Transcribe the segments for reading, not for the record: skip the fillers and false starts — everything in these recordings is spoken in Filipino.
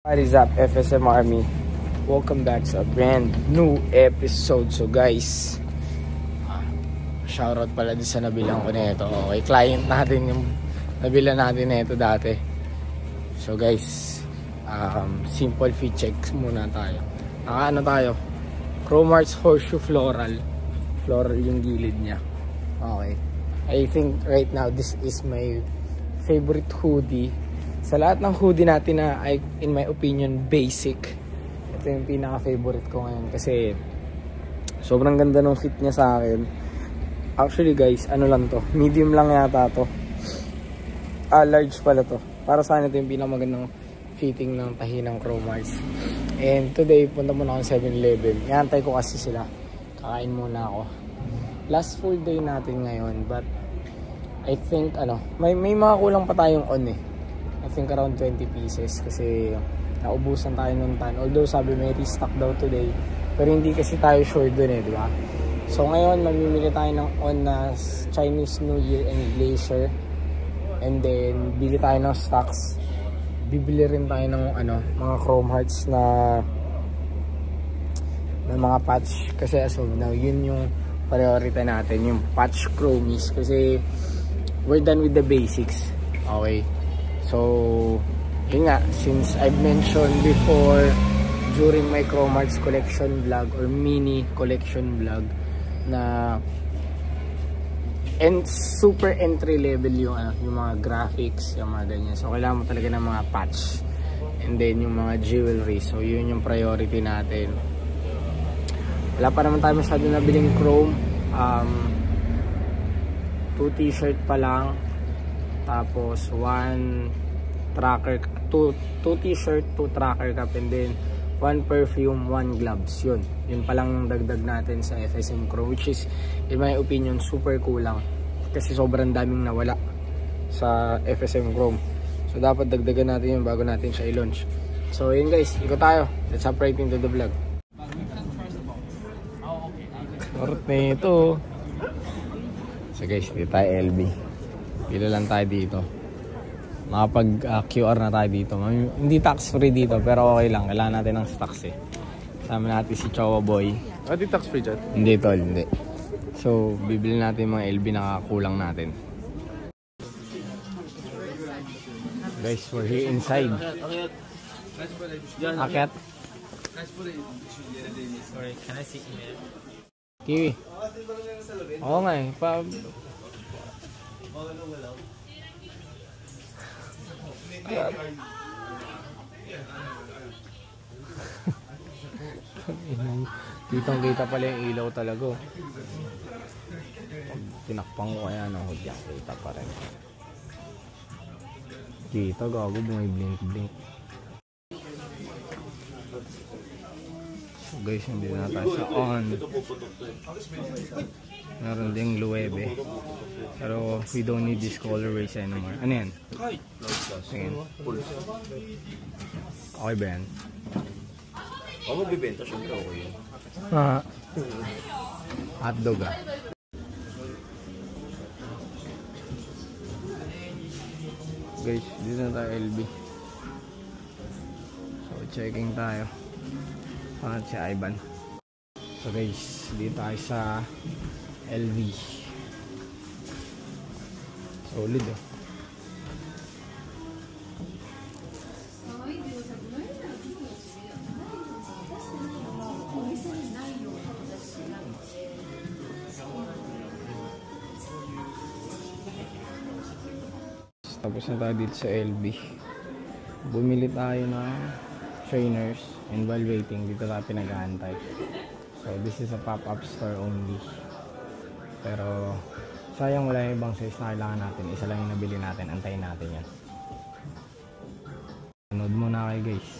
What is up, FSM Army? Welcome back to a brand new episode. So guys, shoutout pala din sa nabilang ko na ito. Okay, client natin yung nabila natin na ito dati. So guys, simple fit checks muna tayo. Nakaano tayo? Cromarts Horseshoe Floral yung gilid niya. Okay, I think right now this is my favorite hoodie. Sa lahat ng hoodie natin na in my opinion basic, ito yung pinaka-favorite ko ngayon kasi sobrang ganda ng fit niya sa akin. Actually guys, ano lang to, medium lang yata to. Large pala to. Para sa akin ito yung pinakamagandang fitting ng tahi ng Cromarts. And today, punta muna ako sa 7-Eleven. Iantay ko kasi sila. Kakain muna ako. Last full day natin ngayon, but I think may mga kulang pa tayong on eh. I think around 20 pieces kasi naubusan tayo ng tan. Although sabi may restock daw today, pero hindi kasi tayo sure dun eh, di ba? So ngayon mamimili tayo ng on na Chinese New Year and Glacier, and then bili tayo ng stocks. Bibili rin tayo ng mga Cromarts na mga patch kasi as of now yun yung priority natin, yung patch Chromies, kasi we're done with the basics. Okay, so yun nga, since I've mentioned before during my Cromarts collection vlog or mini collection vlog na super entry level yung mga graphics, yung mga ganyan. So kailangan mo talaga ng mga patch and then yung mga jewelry. So yun yung priority natin. Wala pa naman tayo masyado nabiling chrome. 2 t-shirt pa lang, tapos 1 tracker, 2 t-shirt, 2 tracker cap, and then 1 perfume, 1 gloves. Yun pa lang yung dagdag natin sa FSM Chrome, which is in my opinion super kulang kasi sobrang daming nawala sa FSM Chrome. So dapat dagdagan natin yun bago natin siya i-launch. So yun guys, ikot tayo. Let's hop right into the vlog. Torot na ito. So guys, dito tayo LB. Pila lang tayo dito. Makapag QR na tayo dito. Hindi tax free dito pero okay lang. Kailangan natin ng stocks eh. Kasama natin si Chowa Boy. Di tax free dyan? Hindi tol, hindi. So bibili natin mga LB na kulang natin. Guys, we're here inside. Akyat. Sorry, can I see email? Kiwi. Oo nga eh. Kitang kita pala yung ilaw talaga. Tinakpang ko kaya ng hudya, kita pa rin. Kita gago, may blink. So guys, hindi na tayo sa on. Meron ding luwebe. Pero we don't need this colorways anymore. Ano yan? Sige. Okay ba yan? Ako magbibenta, syempre ako yun. Hotdog ah. Guys, dito na tayo LB. So checking tayo. Pangat si Ivan. So guys, dito tayo sa LV. Solid oh. Tapos na tayo dito sa LB. Bumili tayo ng trainers, and while waiting dito tayo pinag-aantay. So this is a pop-up store only. Pero sayang wala yung ibang size na kailangan natin. Isa lang yung nabili natin, antayin natin yan. Nood muna kayo guys.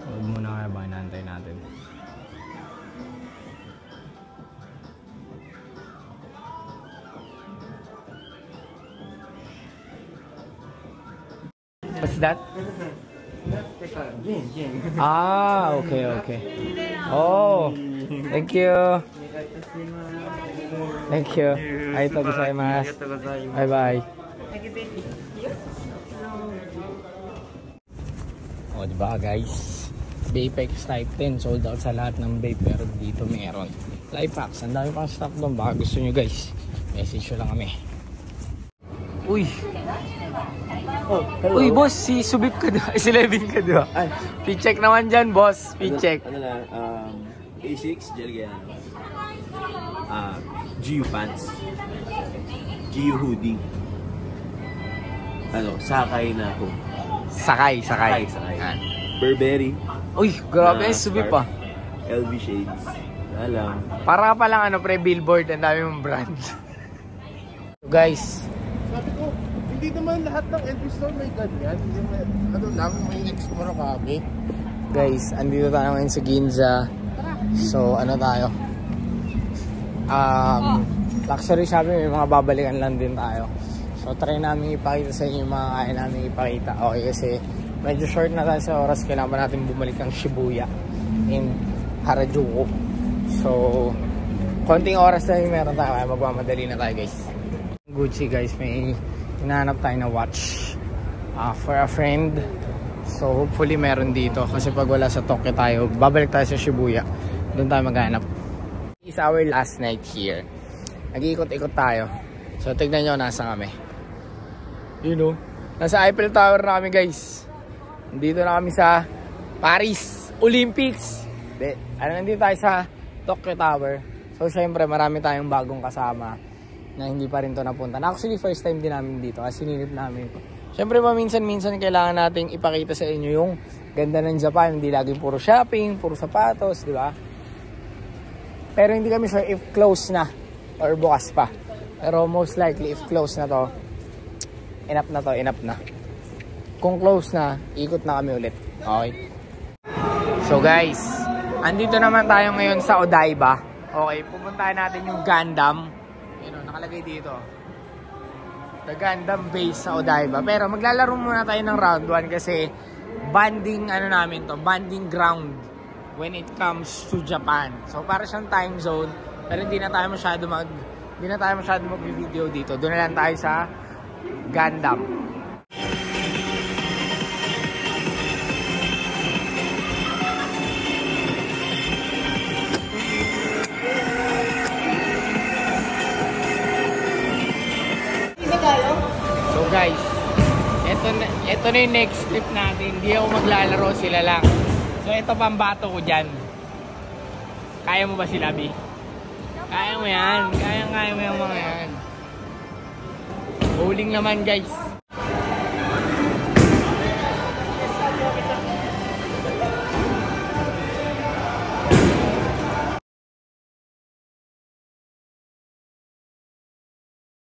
Nood muna kayo ba inaantay natin. What's that? Ah, okay. Oh, thank you. Thank you. Arigatou gozaimasu. Bye bye. O, diba guys? Vapex Type 10, sold out sa lahat ng vape, pero dito meron life hacks, ang dami pang stock doon. Baka gusto nyo guys, message nyo lang kami. Uy! Oh, hello. Uy boss, si Subip ka doon, si Levin ka doon. Ay. P-check naman dyan boss, P-check. Ano na, A6, gel ganyan. GU pants. GU hoodie. Ano, sakay na ako. Sakay. Sakay. Burberry. Uy, grabe, na Subip scarf. pa. LV shades. Alam. Para pa lang ano, pre-billboard, ang dami mong brand. So guys, Sabi ko, hindi naman lahat ng LV store may ganyan. Hindi may, ano lang, may extra kami. guys, andito tayo ngayon sa Ginza. So, ano tayo? Luxury shopping, may mga babalikan lang din tayo. So, try namin ipakita sa inyo yung mga kaya namin ipakita. Okay, kasi medyo short na tayo sa oras. Kailangan pa natin bumalik ng Shibuya in Harajuku. So, konting oras na yung meron tayo. Kaya magmamadali na tayo guys. Gucci guys, may hinahanap tayo na watch for a friend. So, hopefully meron dito. Kasi pag wala sa Tokyo tayo, babalik tayo sa Shibuya. Doon tayo maghanap. It's our last night here. Nag-iikot-ikot tayo. So, tignan nyo, nasa kami. You know, nasa Eiffel Tower na kami guys. Nandito na kami sa Paris Olympics. Nandito tayo sa Tokyo Tower. So, syempre, marami tayong bagong kasama na hindi pa rin to napunta. Actually, first time din namin dito kasi sinilip namin. Syempre, paminsan-minsan kailangan nating ipakita sa inyo yung ganda ng Japan. Hindi laging puro shopping, puro sapatos, di ba? Pero hindi kami sure if close na or bukas pa. Pero most likely, if close na to, enough na. Kung close na, ikot na kami ulit. Okay? So guys, andito naman tayo ngayon sa Odaiba. Okay, pupuntahan natin yung Gundam. Yun, nakalagay dito. The Gundam base sa Odaiba. Pero maglalaro muna tayo ng round 1 kasi banding banding ground when it comes to Japan. So para siyang time zone, pero hindi na tayo masyado mag-video dito. Doon na lang tayo sa Gundam. So guys, ito na yung next trip natin. Hindi ako maglalaro, sila lang. So ito pambato ko dyan. Kaya mo ba sila, B? Kaya mo yan. Kaya mo yung mga yan. Bowling naman guys.